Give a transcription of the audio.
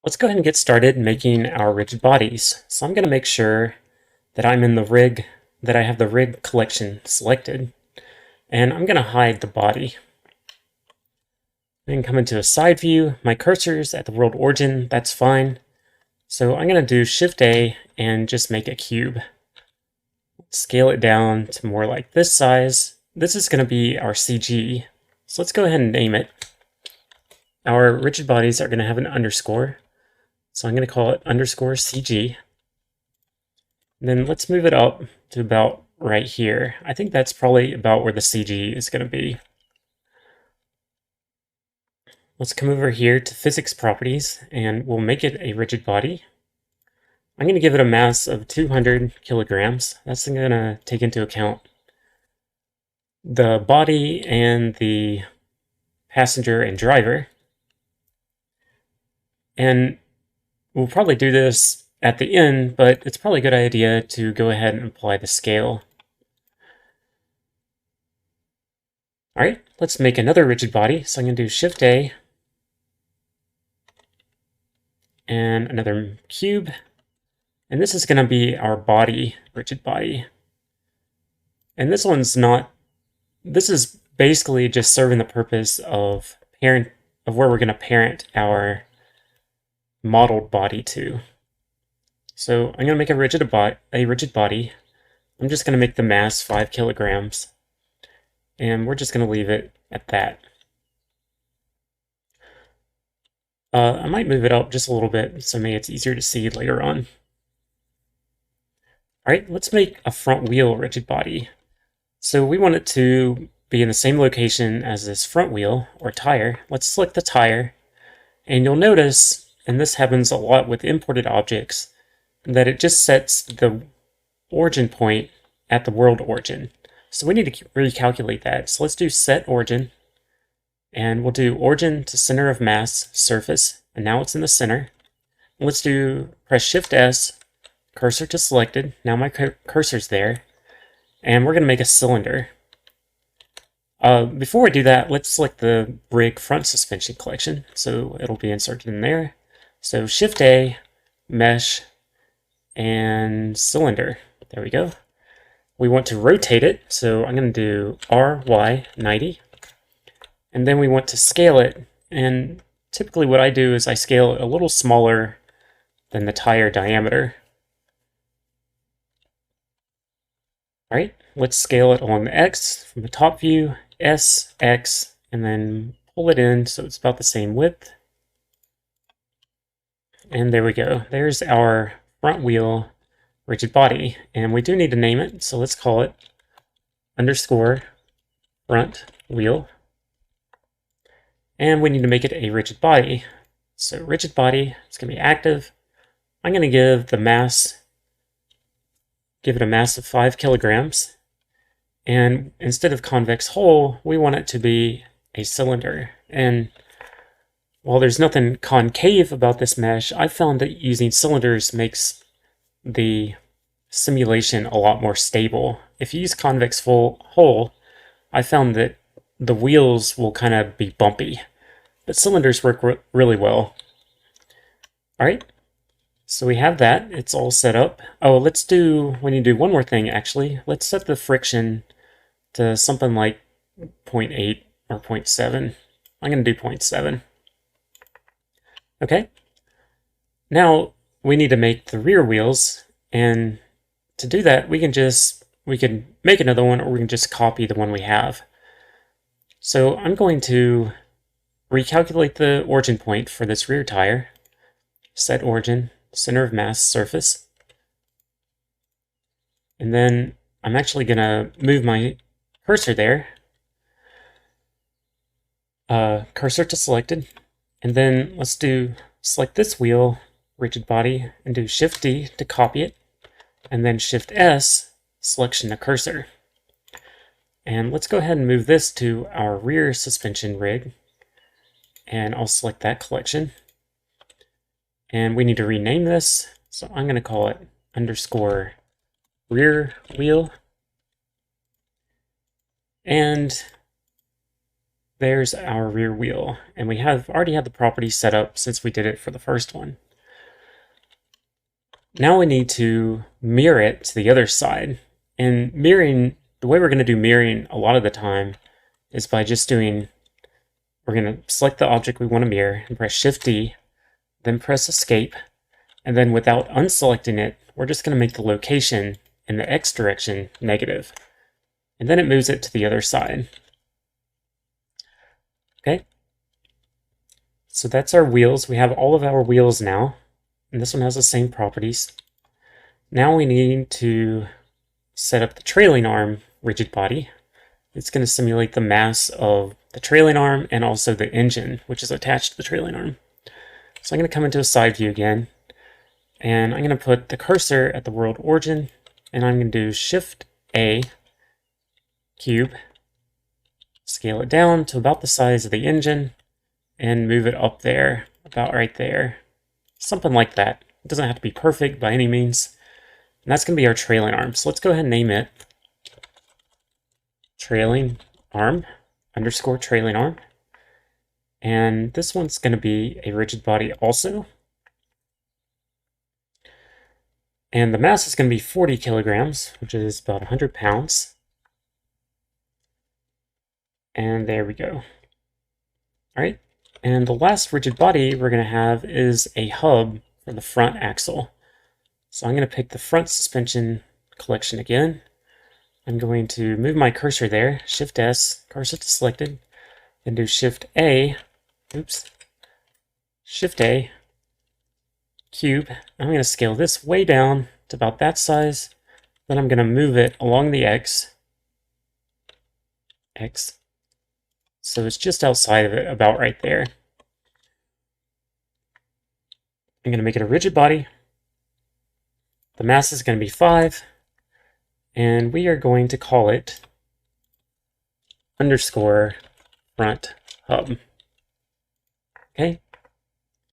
Let's go ahead and get started making our rigid bodies. So I'm going to make sure that I'm in the rig, that I have the rig collection selected, and I'm going to hide the body. Then come into a side view. My cursor's at the world origin, that's fine. So I'm going to do Shift A and just make a cube. Scale it down to more like this size. This is going to be our CG. So let's go ahead and name it. Our rigid bodies are going to have an underscore. So I'm going to call it underscore CG. And then let's move it up to about right here. I think that's probably about where the CG is going to be. Let's come over here to physics properties and we'll make it a rigid body. I'm going to give it a mass of 200 kilograms. That's going to take into account the body and the passenger and driver. And we'll probably do this at the end, but it's probably a good idea to go ahead and apply the scale. All right, let's make another rigid body. So I'm going to do Shift A and another cube. And this is going to be our body, rigid body. And this one's not, this is basically just serving the purpose of where we're going to parent our modeled body to. So I'm going to make a rigid body. I'm just going to make the mass 5 kilograms. And we're just going to leave it at that. I might move it up just a little bit so maybe it's easier to see later on. All right, let's make a front wheel rigid body. So we want it to be in the same location as this front wheel or tire. Let's select the tire. And you'll notice, and this happens a lot with imported objects, that it just sets the origin point at the world origin. So we need to recalculate that. So let's do set origin. And we'll do origin to center of mass, surface, and now it's in the center. Let's press Shift S, cursor to selected. Now my cursor's there. And we're going to make a cylinder. Before we do that, let's select the rig front suspension collection. So it'll be inserted in there. So Shift A, mesh, and cylinder. There we go. We want to rotate it. So I'm going to do RY 90. And then we want to scale it, and typically what I do is I scale it a little smaller than the tire diameter. All right, let's scale it along the X from the top view, S, X, and then pull it in so it's about the same width. And there we go. There's our front wheel rigid body, and we do need to name it, so let's call it underscore front wheel. And we need to make it a rigid body. So rigid body, it's going to be active. I'm going to give it a mass of 5 kilograms. And instead of convex hull, we want it to be a cylinder. And while there's nothing concave about this mesh, I found that using cylinders makes the simulation a lot more stable. If you use convex hull, I found that the wheels will kind of be bumpy, but cylinders work really well. All right, so we have that. It's all set up. Oh, we need to do one more thing, actually. Let's set the friction to something like 0.8 or 0.7. I'm going to do 0.7. Okay, now we need to make the rear wheels, and to do that, we can make another one, or we can just copy the one we have. So I'm going to recalculate the origin point for this rear tire. Set origin, center of mass, surface. And then I'm actually going to move my cursor there. Cursor to selected. And then let's select this wheel, rigid body, and do Shift D to copy it. And then Shift S, selection to cursor. And let's go ahead and move this to our rear suspension rig. And I'll select that collection. And we need to rename this. So I'm going to call it underscore rear wheel. And there's our rear wheel, and we have already had the property set up since we did it for the first one. Now we need to mirror it to the other side. And mirroring, the way we're going to do mirroring a lot of the time is by just doing, we're going to select the object we want to mirror and press Shift D, then press Escape, and then without unselecting it, we're just going to make the location in the X direction negative. And then it moves it to the other side. Okay. So that's our wheels. We have all of our wheels now. And this one has the same properties. Now we need to set up the trailing arm rigid body. It's going to simulate the mass of the trailing arm and also the engine, which is attached to the trailing arm. So I'm going to come into a side view again, and I'm going to put the cursor at the world origin, and I'm going to do Shift A, cube, scale it down to about the size of the engine, and move it up there, about right there. Something like that. It doesn't have to be perfect by any means. And that's going to be our trailing arm. So let's go ahead and name it trailing arm underscore trailing arm. And this one's going to be a rigid body also. And the mass is going to be 40 kilograms, which is about 100 pounds. And there we go. All right. And the last rigid body we're going to have is a hub for the front axle. So I'm going to pick the front suspension collection again. I'm going to move my cursor there, Shift S, cursor to selected, and do Shift A, Shift A, cube. I'm going to scale this way down to about that size. Then I'm going to move it along the X. So it's just outside of it, about right there. I'm going to make it a rigid body. The mass is going to be 5. And we are going to call it underscore front hub. Okay.